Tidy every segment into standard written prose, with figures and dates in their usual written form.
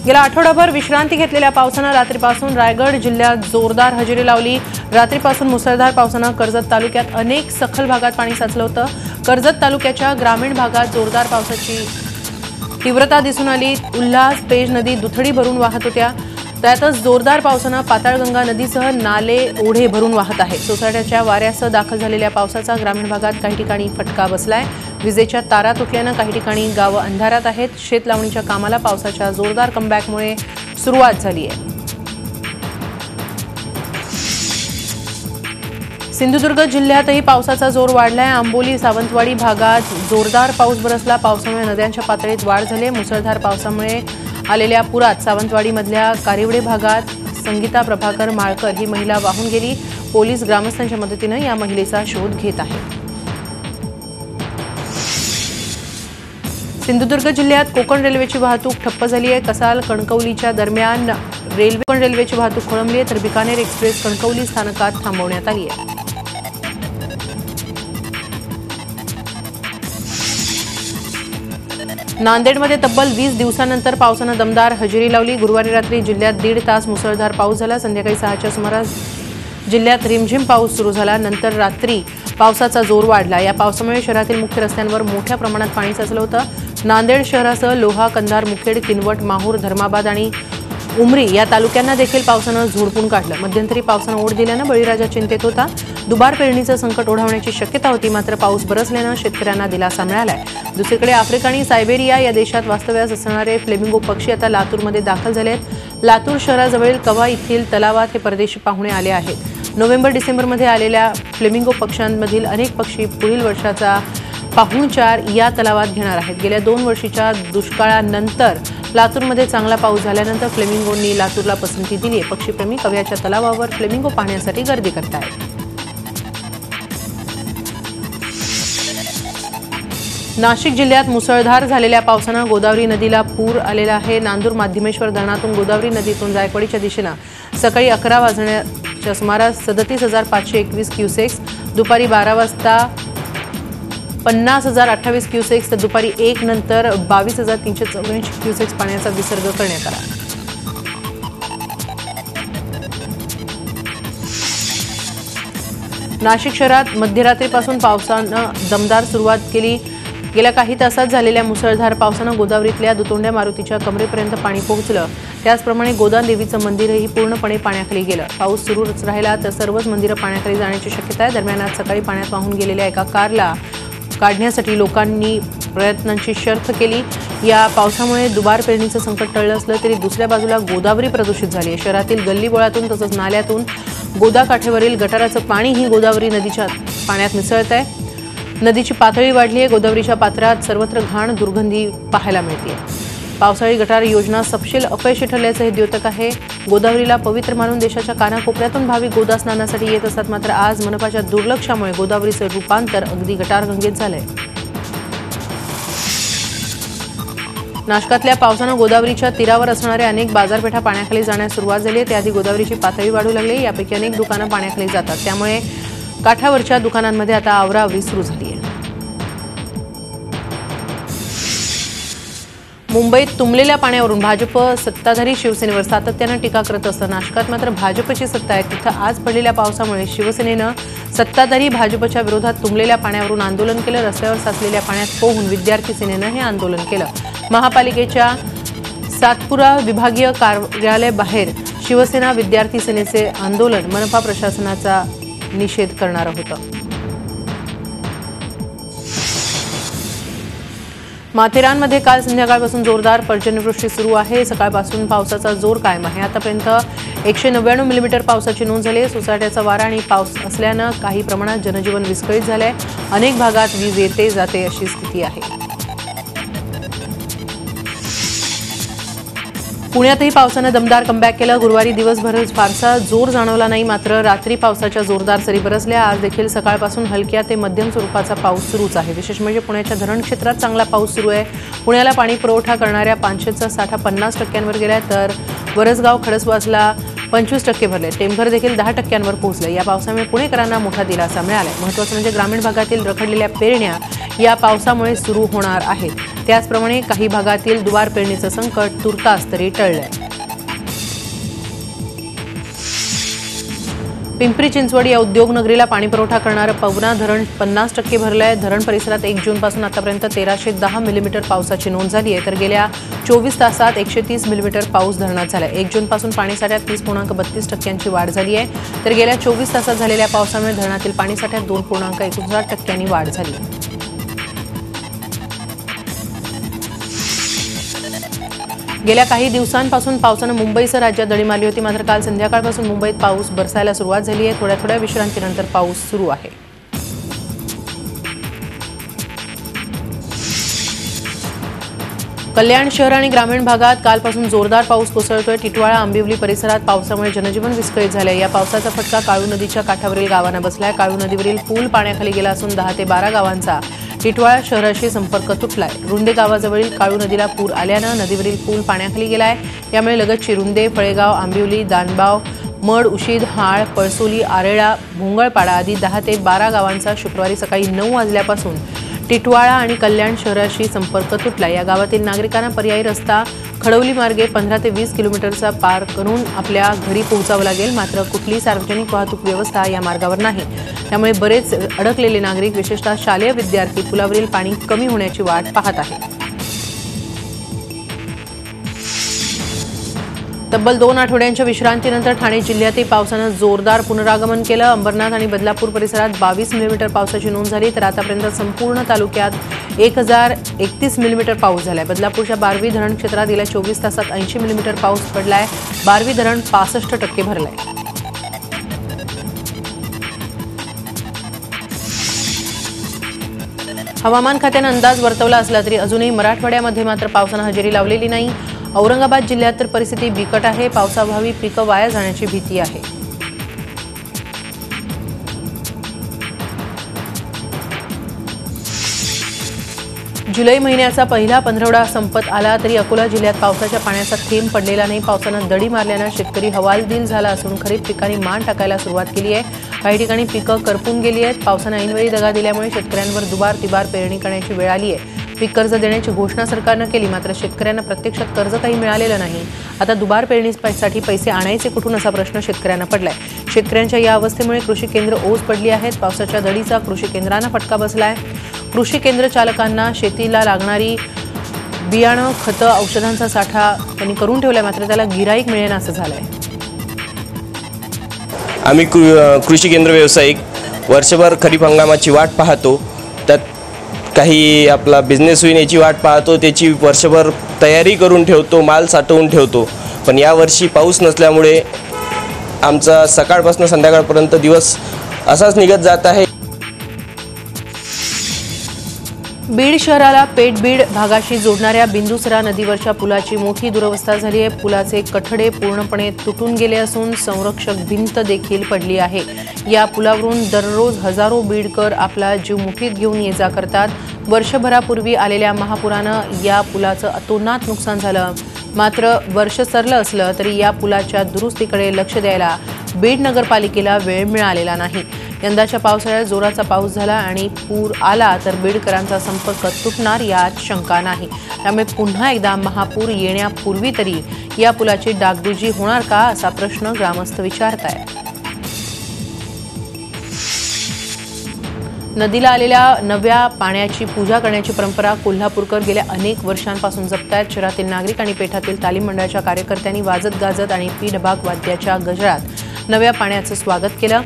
गेल्या आठवडाभर विश्रांती घेतलेल्या पावसानं रात्रीपासून रायगड जिल्ह्यात जोरदार हजेरी लावली। रात्रीपासून मुसळधार पावसानं कर्जत तालुक्यात अनेक सखल भागात पाणी साचलं होतं। कर्जत तालुक्याच्या ग्रामीण भागात जोरदार पावसाची तीव्रता दिसून आली। उल्हास पेज नदी दुथडी भरून वाहत होत्या। त्यातच जोरदार पावसानं पाताळगंगा नदीसह नाले ओढे भरून वाहत आहेत। सोसाट्याच्या वाऱ्यासह दाखल झालेल्या पावसाचा ग्रामीण भागात काही ठिकाणी फटका बसलाय। विजेच्या तारा तुटल्यानं काही ठिकाणी गावं अंधारात आहेत। शेत लावणीच्या कामाला पावसाच्या जोरदार कमबॅकमुळे सुरुवात झाली आहे। सिंधुदुर्ग जिल्ह्यातही पावसाचा जोर वाढलाय। आंबोली सावंतवाडी भागात जोरदार पाऊस बरसला। पावसामुळे नद्यांच्या पातळीत वाढ झाली। मुसळधार पावसामुळे आलेल्या पुरात सावंतवाडीमधल्या कारिवडे भागात संगीता प्रभाकर माळकर ही महिला वाहून गेली। पोलीस ग्रामस्थांच्या मदतीनं या महिलेचा शोध घेत आहेत। सिंधुदुर्ग जिल्ह्यात कोकण रेल्वेची वाहतूक ठप्प झाली आहे। कसाल कणकवलीच्या दरम्यान रेल्वेची वाहतूक खोळंबली आहे, तर बिकानेर एक्सप्रेस कणकवली स्थानकात थांबवण्यात आली आहे। नांदेडमध्ये तब्बल 20 दिवसांनंतर पावसानं दमदार हजेरी लावली। गुरुवारी रात्री जिल्ह्यात 1.5 तास मुसळधार पाऊस झाला। संध्याकाळी 6च्या सुमारास जिल्ह्यात रिमझिम पाऊस सुरू झाला। नंतर रात्री पावसाचा जोर वाढला। या पावसामुळे शहरातील मुख्य रस्त्यांवर मोठ्या प्रमाणात पाणी साचलं होतं। नांदेड शहरासह लोहा, कंधार, मुखेड, किनवट, माहूर, धर्माबाद आणि उमरी या तालुक्यांना देखील पावसानं झोडपून काढलं। मध्यंतरी पावसानं ओढ दिल्यानं बळीराजा चिंतेत होता। दुबार पेरणीचं संकट ओढवण्याची शक्यता होती, मात्र पाऊस बरसल्यानं शेतकऱ्यांना दिलासा मिळालाय। दुसरीकडे आफ्रिका आणि सायबेरिया या देशात वास्तव्यास असणारे फ्लेमिंगो पक्षी आता लातूरमध्ये दाखल झालेत। लातूर शहराजवळील कवा येथील तलावात हे परदेशी पाहुणे आले आहेत। नोव्हेंबर-डिसेंबरमध्ये आलेल्या फ्लेमिंगो पक्ष्यांमधील अनेक पक्षी पुढील वर्षाचा पाहुणचार या तलावात घेणार आहेत। गेल्या 2 वर्षीच्या दुष्काळानंतर लातूरमध्ये चांगला पाऊस झाल्यानंतर फ्लेमिंगोंनी लातूरला पसंती दिली आहे। पक्षीप्रेमी कव्याच्या तलावावर फ्लेमिंगो पाहण्यासाठी गर्दी करत आहेत। नाशिक जिल्ह्यात मुसळधार झालेल्या पावसानं गोदावरी नदीला पूर आलेला आहे। नांदूर माध्यमेश्वर धरणातून गोदावरी नदीतून जायकवाडीच्या दिशेनं सकाळी 11 वाजण्याच्या सुमारास 37,521 क्युसेक्स, दुपारी 12 वाजता 50,028 क्युसेक्स, तर दुपारी 1 नंतर 22,384 क्युसेक्स पाण्याचा विसर्ग करण्यात आला। नाशिक शहरात मध्यरात्रीपासून पावसानं दमदार सुरुवात केली। गेल्या काही तासात झालेल्या मुसळधार पावसानं गोदावरीतल्या दुतोंड्या मारुतीच्या कमरेपर्यंत पाणी पोहोचलं। त्याचप्रमाणे गोदान देवीचं मंदिरही पूर्णपणे पाण्याखाली गेलं। पाऊस सुरूच राहिला तर सर्वच मंदिरं पाण्याखाली जाण्याची शक्यता आहे। दरम्यान आज सकाळी पाण्यात वाहून गेलेल्या एका कारला काढण्यासाठी लोकांनी प्रयत्नांची शर्थ केली। या पावसामुळे दुबार पेरणीचं संकट टळलं असलं तरी दुसऱ्या बाजूला गोदावरी प्रदूषित झाली आहे। शहरातील गल्लीबोळातून तसंच नाल्यातून गोदाकाठेवरील गटाराचं पाणीही गोदावरी नदीच्या पाण्यात मिसळत आहे। नदीची पातळी वाढली आहे। गोदावरीच्या पात्रात सर्वत्र घाण दुर्गंधी पाहायला मिळते। पावसाळी गटार योजना सपशेल अपयशी ठरल्याचं हे द्योतक आहे। गोदावरीला पवित्र मानून देशाच्या कानाकोपऱ्यातून भाविक गोदा स्नानासाठी येत असतात, मात्र आज मनपाच्या दुर्लक्षामुळे गोदावरीचं रूपांतर अगदी गटारगंगेत झालंय। नाशकातल्या पावसानं गोदावरीच्या तीरावर असणाऱ्या अनेक बाजारपेठा पाण्याखाली जाण्यास सुरुवात झाली आहे। त्याआधी गोदावरीची पातळी वाढू लागली। यापैकी अनेक दुकानं पाण्याखाली जातात, त्यामुळे काठावरच्या दुकानांमध्ये आता आवराआवरी सुरू झाली आहे। मुंबईत तुंबलेल्या पाण्यावरून भाजप सत्ताधारी शिवसेनेवर सातत्यानं टीका करत असतं। नाशकात मात्र भाजपची सत्ता आहे। तिथं आज पडलेल्या पावसामुळे शिवसेनेनं सत्ताधारी भाजपच्या विरोधात तुंबलेल्या पाण्यावरून आंदोलन केलं। रस्त्यावर साचलेल्या पाण्यात पोहून विद्यार्थी सेनेनं हे आंदोलन केलं। महापालिकेच्या सातपुरा विभागीय कार्यालय बाहेर शिवसेना विद्यार्थी सेनेचे आंदोलन मनपा प्रशासनाचा निषेध करणारं होतं। माथेरानमध्ये काल संध्याकाळपासून जोरदार पर्जन्यवृष्टी सुरू आहे। सकाळपासून पावसाचा जोर कायम आहे। आतापर्यंत 199 मिलीमीटर पावसाची नोंद झाली आहे। सोसाट्याचा वारा आणि पाऊस असल्यानं काही प्रमाणात जनजीवन विस्कळीत झाले आहे। अनेक भागात वीज येते जाते अशी स्थिती आहे। पुण्यातही पावसानं दमदार कमबॅक केलं। गुरुवारी दिवसभर फारसा जोर जाणवला नाही, मात्र रात्री पावसाच्या जोरदार सरी बरसल्या। आज देखील सकाळपासून हलक्या ते मध्यम स्वरूपाचा पाऊस सुरूच आहे। विशेष म्हणजे पुण्याच्या धरण क्षेत्रात चांगला पाऊस सुरू आहे। पुण्याला पाणी पुरवठा करणाऱ्या पानशेतचा साठा 50% गेलाय, तर वरसगाव खडसवासला 25% भरले। टेंभर देखील 10% पोहोचले। या पावसामुळे पुणेकरांना मोठा दिलासा मिळाला। महत्त्वाचं म्हणजे ग्रामीण भागातील रखडलेल्या पेरण्या या पावसामुळे सुरू होणार आहेत। त्याचप्रमाणे काही भागातील दुबार पेरणीचं संकट तुर्तास तरी टळलंय। पिंपरी चिंचवड या उद्योग नगरीला पाणी पुरवठा करणारं पवना धरण 50% भरलंय। धरण परिसरात 1 जूनपासून आतापर्यंत 1310 मिलीमीटर पावसाची नोंद झाली आहे, तर गेल्या 24 तासात 130 मिलीमीटर पाऊस धरणात झालाय। 1 जूनपासून पाणीसाठ्यात 30.32% वाढ झाली आहे, तर गेल्या 24 तासात झालेल्या पावसामुळे धरणातील पाणीसाठ्यात 2.59% वाढ झाली आहे। गेल्या काही दिवसांपासून पावसानं मुंबईसह राज्यात दडी मारली होती, मात्र काल संध्याकाळपासून मुंबईत पाऊस बरसायला सुरुवात झाली आहे। थोड्या थोड्या विश्रांतीनंतर पाऊस सुरू आहे। कल्याण शहर आणि ग्रामीण भागात कालपासून जोरदार पाऊस कोसळतोय। टिटवाळा आंबिवली परिसरात पावसामुळे जनजीवन विस्कळीत झाले। या पावसाचा फटका काळू नदीच्या काठावरील गावांना बसलाय। काळू नदीवरील पूल पाण्याखाली गेला असून 10 ते 12 गावांचा टिटवाळा शहराशी संपर्क तुटलाय। रुंदे गावाजवळील काळू नदीला पूर आल्यानं नदीवरील पूल पाण्याखाली गेलाय। यामुळे लगतची रुंदे, फळेगाव, आंबिवली, दानबाव, मड, उशीद, हाळ, पळसोली, आरेळा, भोंगळपाडा आदी 10 ते 12 गावांचा शुक्रवारी सकाळी 9 वाजल्यापासून टिटवाळा आणि कल्याण शहराशी संपर्क तुटला। या गावातील नागरिकांना पर्यायी रस्ता खडवली मार्गे 15 ते 20 किलोमीटरचा पार करून आपल्या घरी पोहोचावं लागेल, मात्र कुठलीही सार्वजनिक वाहतूक व्यवस्था या मार्गावर नाही। त्यामुळे बरेच अडकलेले नागरिक, विशेषतः शालेय विद्यार्थी, पुलावरील पाणी कमी होण्याची वाट पाहत आहेत। तब्बल 2 आठवड्यांच्या विश्रांतीनंतर ठाणे जिल्ह्यातील पावसानं जोरदार पुनरागमन केलं। अंबरनाथ आणि बदलापूर परिसरात 22 मिलीमीटर पावसाची नोंद झाली, तर आतापर्यंत संपूर्ण तालुक्यात 1031 मिलीमीटर पाऊस झालाय। बदलापूरच्या बारवी धरण क्षेत्रात गेल्या 24 तासात 80 मिलीमीटर पाऊस पडलाय। बारवी धरण 65% भरलंय। हवामान खात्यानं अंदाज वर्तवला असला तरी अजूनही मराठवाड्यामध्ये मात्र पावसानं हजेरी लावलेली नाही। औरंगाबाद जिल्ह्यात तर परिस्थिती बिकट आहे। पावसाअभावी पिकं वाया जाण्याची भीती आहे। जुलै महिन्याचा पहिला पंधरवडा संपत आला तरी अकोला जिल्ह्यात पावसाच्या पाण्याचा थेंब पडलेला नाही। पावसानं दडी मारल्यानं शेतकरी हवालदिल झाला असून खरीप पिकांनी मान टाकायला सुरुवात केली आहे। काही ठिकाणी पिकं करपून गेली आहेत। पावसानं ऐनवेळी दगा दिल्यामुळे शेतकऱ्यांवर दुबार तिबार पेरणी करण्याची वेळ आली आहे। पीक कर्ज देण्याची घोषणा सरकारनं केली, मात्र शेतकऱ्यांना प्रत्यक्षात कर्ज काही मिळालेलं नाही। आता दुबार पेरणीसाठी पैसे आणायचे कुठून असा प्रश्न शेतकऱ्यांना पडलाय। शेतकऱ्यांच्या या अवस्थेमुळे कृषी केंद्र ओस पडली आहेत। पावसाच्या दडीचा कृषी केंद्रांना फटका बसलाय। कृषी केंद्र चालकांना शेतीला लागणारी बियाणं, खतं, औषधांचा साठा त्यांनी करून ठेवलाय, मात्र त्याला गिराईक मिळेना असं झालंय। आम्ही कृषी केंद्र व्यावसायिक वर्षभर खरीप हंगामाची वाट पाहतो। त्यात काही आपला बिझनेस होईल याची वाट पाहतो, त्याची वर्षभर तयारी करून ठेवतो, माल साठवून ठेवतो। पण यावर्षी पाऊस नसल्यामुळे आमचा सकाळपासून संध्याकाळपर्यंत दिवस असाच निघत जात आहे। बीड शहराला पेठबीड भागाशी जोडणाऱ्या बिंदुसरा नदीवरच्या पुलाची मोठी दुरवस्था झाली आहे। पुलाचे कठडे पूर्णपणे तुटून गेले असून संरक्षक भिंत देखील पडली आहे। या पुलावरून दररोज हजारो बीडकर आपला जीव मुठीत घेऊन ये जा करतात। वर्षभरापूर्वी आलेल्या महापुरानं या पुलाचं अतोनात नुकसान झालं, मात्र वर्ष सरलं असलं तरी या पुलाच्या दुरुस्तीकडे लक्ष द्यायला बीड नगरपालिकेला वेळ मिळालेला नाही। यंदाच्या पावसाळ्यात जोराचा पाऊस झाला आणि पूर आला तर बीडकरांचा संपर्क तुटणार यात शंका नाही। त्यामुळे पुन्हा एकदा महापूर येण्यापूर्वी तरी या पुलाची डागडुजी होणार का असा प्रश्न ग्रामस्थ विचारतायत। नदीला आलेल्या नव्या पाण्याची पूजा करण्याची परंपरा कोल्हापूरकर गेल्या अनेक वर्षांपासून जपतायत। शहरातील नागरिक आणि पेठातील तालीम मंडळाच्या कार्यकर्त्यांनी वाजत गाजत आणि पीठभाग वाद्याच्या गजरात नव्या पाण्याचं स्वागत केलं।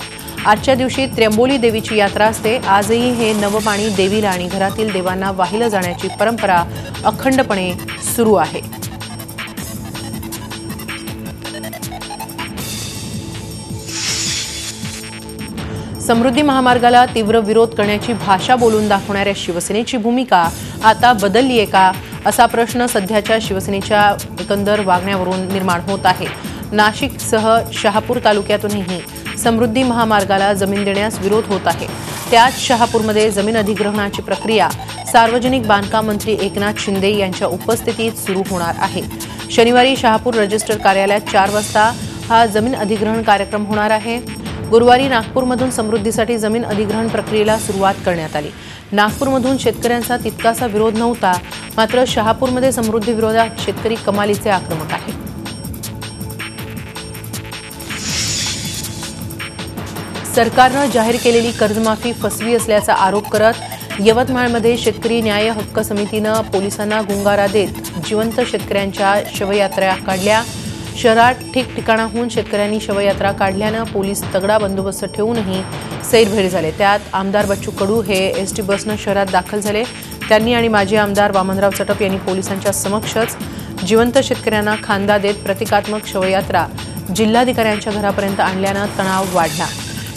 आजच्या दिवशी त्र्यंबोली देवीची यात्रा असते। आजही हे नवं पाणी देवीला आणि घरातील देवांना वाहिलं जाण्याची परंपरा अखंडपणे सुरू आहे। समृद्धी महामार्गाला तीव्र विरोध करण्याची भाषा बोलून दाखवणाऱ्या शिवसेनेची भूमिका आता बदलली आहे का असा प्रश्न सध्याच्या शिवसेनेच्या एकंदर वागण्यावरून निर्माण होत आहे। नाशिकसह शहापूर तालुक्यातूनही समृद्धी महामार्गाला जमीन देण्यास विरोध होत आहे। त्याच शहापूरमध्ये जमीन अधिग्रहणाची प्रक्रिया सार्वजनिक बांधकाम मंत्री एकनाथ शिंदे यांच्या उपस्थितीत सुरू होणार आहे। शनिवारी शहापूर रजिस्टर कार्यालयात 4 वाजता हा जमीन अधिग्रहण कार्यक्रम होणार आहे। गुरुवारी नागपूरमधून समृद्धीसाठी जमीन अधिग्रहण प्रक्रियेला सुरुवात करण्यात आली। नागपूरमधून शेतकऱ्यांचा तितकासा विरोध नव्हता, मात्र शहापूरमध्ये समृद्धी विरोधात शेतकरी कमालीचे आक्रमक आहे। सरकारनं जाहीर केलेली कर्जमाफी फसवी असल्याचा आरोप करत यवतमाळमध्ये शेतकरी न्याय हक्क समितीनं पोलिसांना गुंगारा देत जिवंत शेतकऱ्यांच्या शवयात्रा काढल्या। शहरात ठिकठिकाणाहून शेतकऱ्यांनी शवयात्रा काढल्यानं पोलीस तगडा बंदोबस्त ठेवूनही सैरभैर झाले। त्यात आमदार बच्चू कडू हे एसटी बसनं शहरात दाखल झाले। त्यांनी आणि माजी आमदार वामनराव चटप यांनी पोलिसांच्या समक्षच जिवंत शेतकऱ्यांना खांदा देत प्रतिकात्मक शवयात्रा जिल्हाधिकाऱ्यांच्या घरापर्यंत आणल्यानं तणाव वाढला।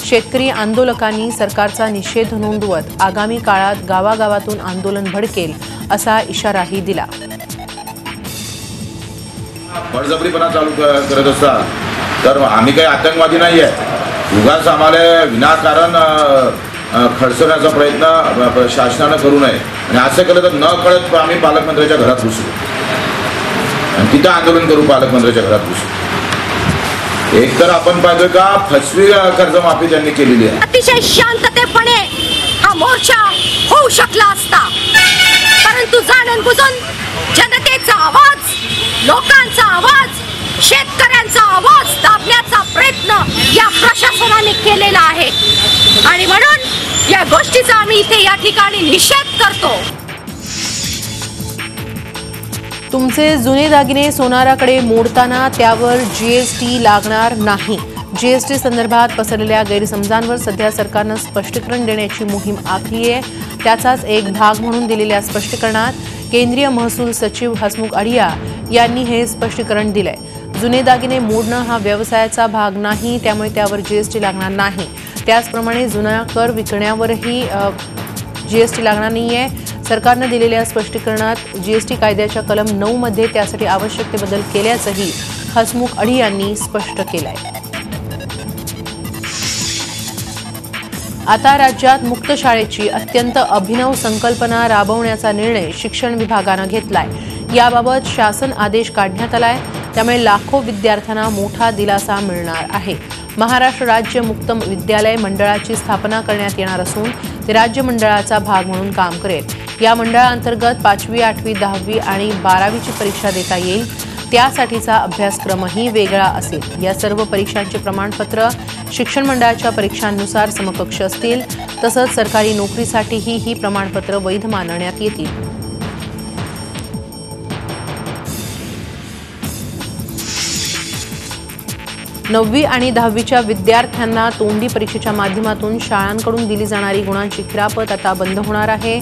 शेतकरी आंदोलकांनी सरकारचा निषेध नोंदवत आगामी काळात गावागावातून आंदोलन भडकेल असा इशाराही दिला। बळजबरीपणा चालू करत असतात तर आम्ही काही आतंकवादी नाही आहे। उगाच आम्हाला विनाकारण खडसण्याचा प्रयत्न शासनानं करू नये आणि असं केलं तर न कळत आम्ही पालकमंत्र्याच्या घरात घुसू आणि तिथं आंदोलन करू पालकमंत्र्याच्या घरात घुसू। एक तर आपण पाहिजे का फसवी कर्जमाफी त्यांनी केलेली आहे। अतिशय शांततेपणे हा मोर्चा होऊ शकला असता, परंतु जाणून बुजून जनतेचा आवाज, लोकांचा आवाज, शेतकऱ्यांचा आवाज दाबण्याचा प्रयत्न या प्रशासनाने केलेला आहे आणि म्हणून या गोष्टीचा आम्ही इथे या ठिकाणी निषेध करतो। तुमचे जुने दागिने सोनाराकडे मोडताना त्यावर जीएसटी लागणार नाही। जीएसटी संदर्भात पसरलेल्या गैरसमजांवर सध्या सरकारनं स्पष्टीकरण देण्याची मोहीम आखली आहे। त्याचाच एक भाग म्हणून दिलेल्या स्पष्टीकरणात केंद्रीय महसूल सचिव हसमुख अढिया यांनी हे स्पष्टीकरण दिलंय। जुने दागिने मोडणं हा व्यवसायाचा भाग नाही, त्यामुळे त्यावर जीएसटी लागणार नाही। त्याचप्रमाणे जुना कर विकण्यावरही जीएसटी लागणार नाहीये। सरकारनं दिलेल्या स्पष्टीकरणात जीएसटी कायद्याच्या कलम 9 मध्ये त्यासाठी आवश्यक ते बदल केल्याचंही हसमुख अढिया यांनी स्पष्ट केलंय। आता राज्यात मुक्त शाळेची अत्यंत अभिनव संकल्पना राबवण्याचा निर्णय शिक्षण विभागानं घेतलाय। याबाबत शासन आदेश काढण्यात आलाय, त्यामुळे लाखो विद्यार्थ्यांना मोठा दिलासा मिळणार आहे। महाराष्ट्र राज्य मुक्त विद्यालय मंडळाची स्थापना करण्यात येणार असून ते राज्य मंडळाचा भाग म्हणून काम करेल। या मंडळाअंतर्गत 5वी, 8वी, 10वी आणि 12वीची परीक्षा देता येईल। त्यासाठीचा अभ्यासक्रमही वेगळा असेल। या सर्व परीक्षांचे प्रमाणपत्र शिक्षण मंडळाच्या परीक्षांनुसार समकक्ष असतील। तसंच सरकारी नोकरीसाठीही ही प्रमाणपत्र वैध मानण्यात येतील। नववी आणि 10वीच्या विद्यार्थ्यांना तोंडी परीक्षेच्या माध्यमातून शाळांकडून दिली जाणारी गुणांची खिरापत आता बंद होणार आहे।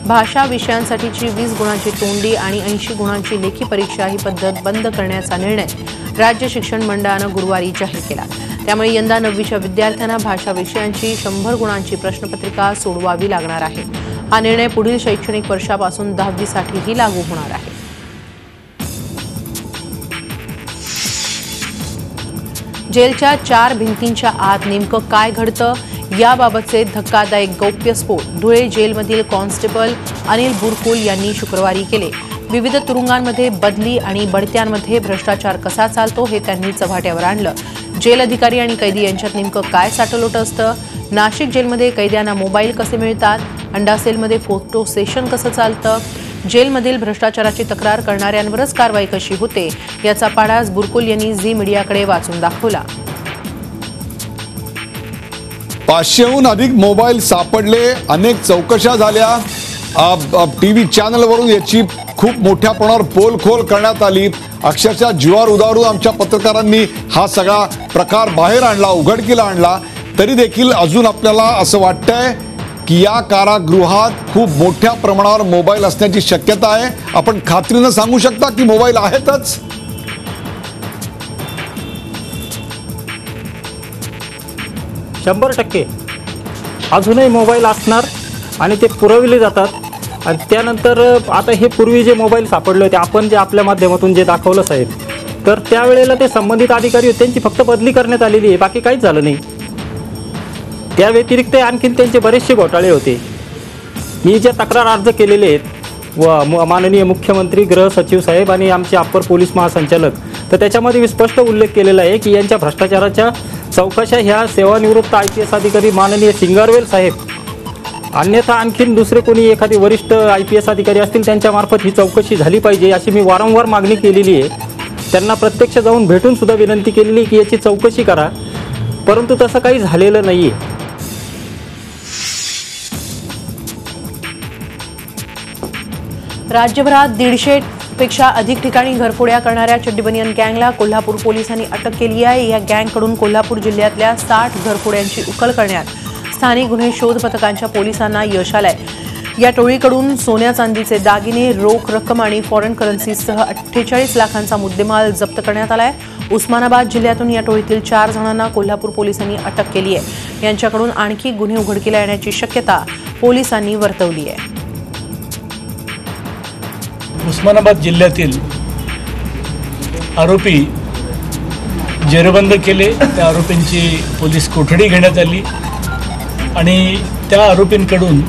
भाषा विषयांसाठीची 20 गुणांची तोंडी आणि 80 गुणांची लेखी परीक्षा ही पद्धत बंद करण्याचा निर्णय राज्य शिक्षण मंडळानं गुरुवारी जाहीर केला। त्यामुळे यंदा 9वीच्या विद्यार्थ्यांना भाषा विषयांची 100 गुणांची प्रश्नपत्रिका सोडवावी लागणार आहे। हा निर्णय पुढील शैक्षणिक वर्षापासून 10वीसाठीही लागू होणार आहे। जेलच्या 4 भिंतींच्या आत नेमकं काय घडतं याबाबतचे धक्कादायक गौप्यस्फोट धुळे जेलमधील कॉन्स्टेबल अनिल बुरकुल यांनी शुक्रवारी केले। विविध तुरुंगांमध्ये बदली आणि बढत्यांमध्ये भ्रष्टाचार कसा चालतो हे त्यांनी चव्हाट्यावर आणलं। जेल अधिकारी आणि कैदी यांच्यात नेमकं काय साटलोट असतं, नाशिक जेलमध्ये कैद्यांना मोबाईल कसे मिळतात, अंडा सेलमध्ये फोटो सेशन कसं चालतं, जेलमधील भ्रष्टाचाराची तक्रार करणाऱ्यांवरच कारवाई कशी होते याचा पाढाच बुरकुल यांनी झी मीडियाकडे वाचून दाखवला। 500हून अधिक मोबाईल सापडले, अनेक चौकशा झाल्या। टीव्ही चॅनलवरून याची खूप मोठ्या प्रमाणावर पोलखोल करण्यात आली। अक्षरशः जीवावर उदारून आमच्या पत्रकारांनी हा सगळा प्रकार बाहेर आणला, उघडकीला आणला। तरी देखील अजून आपल्याला असं वाटतंय की या कारागृहात खूप मोठ्या प्रमाणावर मोबाईल असण्याची शक्यता आहे। आपण खात्रीनं सांगू शकता की मोबाईल आहेतच? शंभर टक्के अजूनही मोबाईल असणार आणि ते पुरवले जातात। आणि त्यानंतर आता हे पूर्वी जे मोबाईल सापडले होते, आपण जे आपल्या माध्यमातून जे दाखवलं साहेब, तर त्यावेळेला ते संबंधित अधिकारी होते, त्यांची फक्त बदली करण्यात आलेली आहे, बाकी काहीच झालं नाही। त्या व्यतिरिक्त आणखीन त्यांचे बरेचसे घोटाळे होते। मी जे तक्रार अर्ज केलेले आहेत व माननीय मुख्यमंत्री, गृह सचिव साहेब आणि आमचे अप्पर पोलीस महासंचालक, तर त्याच्यामध्ये स्पष्ट उल्लेख केलेला आहे की यांच्या भ्रष्टाचाराच्या चौकशा ह्या सेवानिवृत्त IPS अधिकारी माननीय सिंगारवेल साहेब अन्यथा आणखीन दुसरे कोणी एखादी वरिष्ठ IPS अधिकारी असतील त्यांच्यामार्फत ही चौकशी झाली पाहिजे अशी मी वारंवार मागणी केलेली आहे. त्यांना प्रत्यक्ष जाऊन भेटून सुद्धा विनंती केलेली की याची चौकशी करा, परंतु तसं काही झालेलं नाही आहे. राज्यभरात 150 पेक्षा अधिक ठिकाणी घरफोड्या करणाऱ्या चड्डीबनियन गँगला कोल्हापूर पोलिसांनी अटक केली आहे. या गँगकडून कोल्हापूर जिल्ह्यातल्या 60 घरफोड्यांची उकल करण्यात स्थानिक गुन्हे शोध पथकांच्या पोलिसांना यश आलंय. या टोळीकडून सोन्या चांदीचे दागिने, रोख रक्कम आणि फॉरेन करन्सीसह 48 लाखांचा मुद्देमाल जप्त करण्यात आलाय. उस्मानाबाद जिल्ह्यातून या टोळीतील 4 जणांना कोल्हापूर पोलिसांनी अटक केली आहे. यांच्याकडून आणखी गुन्हे उघडकीला येण्याची शक्यता पोलिसांनी वर्तवली आहे. उस्मानाबाद जिल्ह्यातील आरोपी जेरबंद केले. त्या आरोपींची पोलीस कोठडी घेण्यात आली आणि त्या आरोपींकडून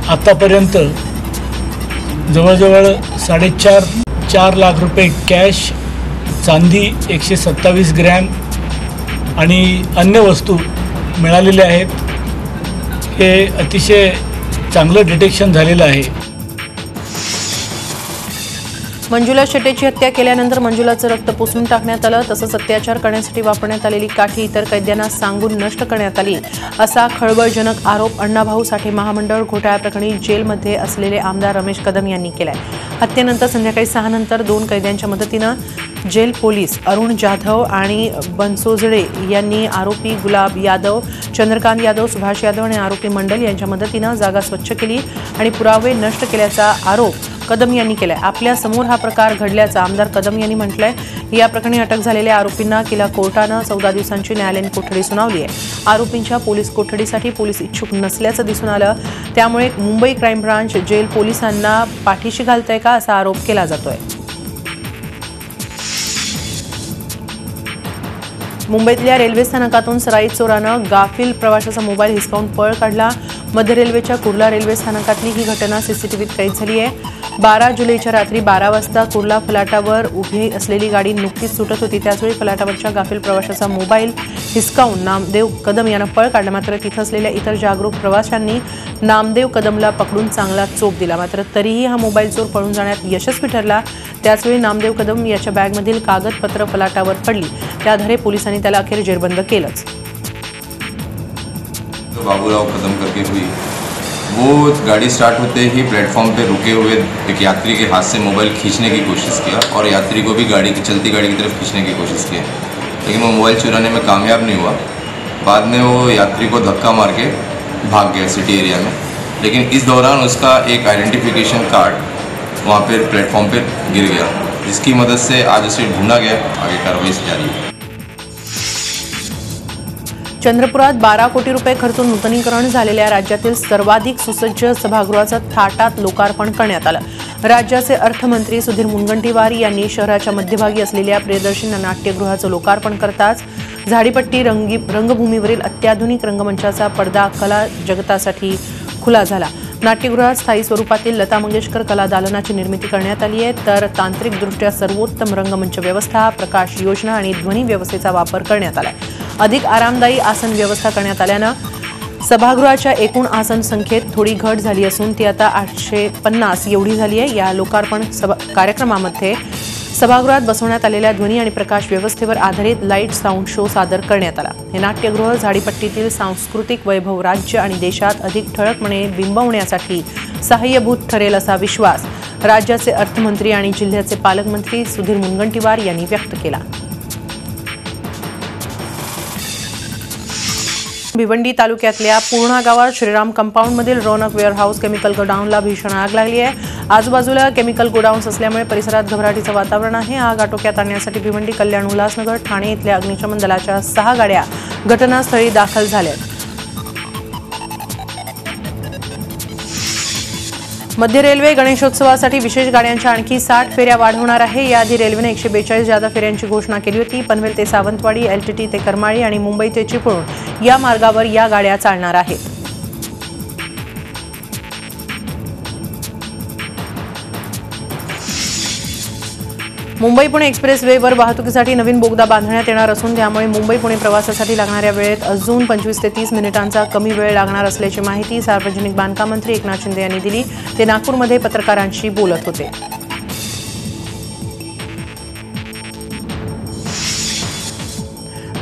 आतापर्यंत जवळजवळ 4.5 लाख रुपये कॅश, चांदी 127 ग्रॅम आणि अन्य वस्तू मिळालेल्या आहेत. हे अतिशय चांगलं डिटेक्शन झालेलं आहे. मंजुला शेटेची हत्या केल्यानंतर मंजुलाचं रक्त पुसून टाकण्यात आलं. तसंच अत्याचार करण्यासाठी वापरण्यात आलेली काठी इतर कैद्यांना सांगून नष्ट करण्यात आली असा खळबळजनक आरोप अण्णाभाऊ साठे महामंडळ घोटाळ्याप्रकरणी जेलमध्ये असलेले आमदार रमेश कदम यांनी केलाय. हत्येनंतर संध्याकाळी 6 नंतर 2 कैद्यांच्या मदतीनं जेल पोलीस अरुण जाधव आणि बनसोजडे यांनी आरोपी गुलाब यादव, चंद्रकांत यादव, सुभाष यादव आणि आरोपी मंडल यांच्या मदतीनं जागा स्वच्छ केली आणि पुरावे नष्ट केल्याचा आरोप कदम यांनी केलाय. आपल्या समोर हा प्रकार घडल्याचं आमदार कदम यांनी म्हटलंय. या प्रकरणी अटक झालेल्या आरोपींना किला कोर्टानं 14 दिवसांची न्यायालयीन कोठडी सुनावली आहे. आरोपींच्या पोलीस कोठडीसाठी पोलीस इच्छुक नसल्याचं दिसून आलं. त्यामुळे मुंबई क्राईम ब्रांच जेल पोलिसांना पाठीशी घालतंय का असा आरोप केला जातोय. मुंबईतल्या रेल्वे स्थानकातून सराईत चोरानं गाफील प्रवाशाचा मोबाईल हिसकावून पळ काढला. मध्य रेल्वेच्या कुर्ला रेल्वे स्थानकातली ही घटना सीसीटीव्हीत कैद झाली आहे. 12 जुलैच्या रात्री 12 वाजता कुर्ला फलाटावर उभी असलेली गाडी नुकतीच सुटत होती. त्याचवेळी फलाटावरच्या गाफील प्रवाशाचा मोबाईल हिसकावून नामदेव कदम यानं पळ काढला. मात्र तिथं असलेल्या इतर जागरूक प्रवाशांनी नामदेव कदमला पकडून चांगला चोप दिला. मात्र तरीही हा मोबाईल चोर पळून जाण्यात यशस्वी ठरला. त्याचवेळी नामदेव कदम याच्या बॅगमधील कागदपत्र फलाटावर पडली. त्याआधारे पोलिसांनी त्याला अखेर जेरबंद केलंच. बाबूराव कदम करके हुई, वो गाड़ी स्टार्ट होते ही प्लेटफॉर्म पे रुके हुए एक यात्री के हाथ से मोबाइल खींचने की कोशिश किया और यात्री को भी चलती गाड़ी की तरफ खींचने की कोशिश की, लेकिन वो मोबाइल चुराने में कामयाब नहीं हुआ. बाद में वो यात्री को धक्का मार के भाग गया सिटी एरिया में. लेकिन इस दौरान उसका एक आइडेंटिफिकेशन कार्ड वहाँ पे प्लेटफॉर्म पे गिर गया, जिसकी मदद से आज उसे ढूंढा गया. आगे कार्रवाई जारी है. चंद्रपुरात 12 कोटी रुपये खर्चून नूतनीकरण झालेल्या राज्यातील सर्वाधिक सुसज्ज सभागृहाचं थाटात लोकार्पण करण्यात आलं. राज्याचे अर्थमंत्री सुधीर मुनगंटीवार यांनी शहराच्या मध्यभागी असलेल्या प्रियदर्शनी नाट्यगृहाचं लोकार्पण करताच झाडीपट्टी रंगभूमीवरील अत्याधुनिक रंगमंचाचा पडदा कला जगतासाठी खुला झाला. नाट्यगृहात स्थायी स्वरूपातील लता मंगेशकर कला दालनाची निर्मिती करण्यात आली आहे. तर तांत्रिकदृष्ट्या सर्वोत्तम रंगमंच व्यवस्था, प्रकाश योजना आणि ध्वनी व्यवस्थेचा वापर करण्यात आलाय. अधिक आरामदायी आसन व्यवस्था करण्यात आल्यानं सभागृहाच्या एकूण आसन संख्येत थोडी घट झाली असून ती आता 850 एवढी झाली आहे. या लोकार्पण कार्यक्रमामध्ये सभागृहात बसवण्यात आलेल्या ध्वनी आणि प्रकाश व्यवस्थेवर आधारित लाईट साऊंड शो सादर करण्यात आला. हे नाट्यगृह झाडीपट्टीतील सांस्कृतिक वैभव राज्य आणि देशात अधिक ठळकपणे बिंबवण्यासाठी सहाय्यभूत ठरेल असा विश्वास राज्याचे अर्थमंत्री आणि जिल्ह्याचे पालकमंत्री सुधीर मुनगंटीवार यांनी व्यक्त केला. भिवंडी तालुक्यातल्या पूर्णा गावात श्रीराम कंपाऊंडमधील रौनक वेअरहाऊस केमिकल गोडाऊनला भीषण आग लागली आहे. आजूबाजूला केमिकल गोडाऊन्स असल्यामुळे परिसरात घबराटीचं वातावरण आहे. आग आटोक्यात आणण्यासाठी भिवंडी, कल्याण, उल्हासनगर, ठाणे इथल्या अग्निशमन दलाच्या 6 गाड्या घटनास्थळी दाखल झाल्यात. मध्य रेल्वे गणेशोत्सवासाठी विशेष गाड्यांच्या आणखी 60 फेऱ्या वाढवणार आहे. याआधी रेल्वेने 142 जादा फेऱ्यांची घोषणा केली होती. पनवेल ते सावंतवाडी, LTT ते करमाळी आणि मुंबई ते चिपळूण या मार्गावर या गाड्या चालणार आहेत. मुंबई पुणे एक्सप्रेस वेवर वाहतुकीसाठी नवीन बोगदा बांधण्यात येणार असून त्यामुळे मुंबई पुणे प्रवासासाठी लागणाऱ्या वेळेत अजून 25 ते 30 मिनिटांचा कमी वेळ लागणार असल्याची माहिती सार्वजनिक बांधकाम मंत्री एकनाथ शिंदे यांनी दिली. ते नागपूरमध्ये पत्रकारांशी बोलत होते.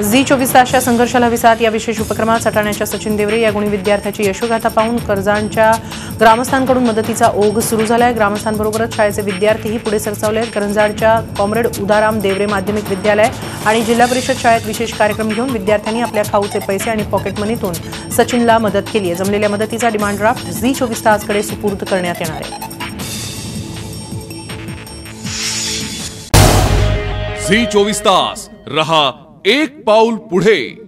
झी 24 तासच्या संघर्षाला विसात या विशेष उपक्रमात सटाण्याच्या सचिन देवरे या गुणी विद्यार्थ्याची यशोगाथा पाहून कर्जांच्या ग्रामस्थांकडून मदतीचा ओघ सुरू झालाय. ग्रामस्थांबरोबरच शाळेचे विद्यार्थीही पुढे सरसावलेत. करंजाडच्या कॉम्रेड उदाराम देवरे माध्यमिक विद्यालय आणि जिल्हा परिषद शाळेत विशेष कार्यक्रम घेऊन विद्यार्थ्यांनी आपल्या खाऊचे पैसे आणि पॉकेट मनीतून सचिनला मदत केली आहे. जमलेल्या मदतीचा डिमांड ड्राफ्ट झी 24 तासकडे सुपूर्द करण्यात येणार आहे. झी 24 तास रहा एक पाऊल पुढे.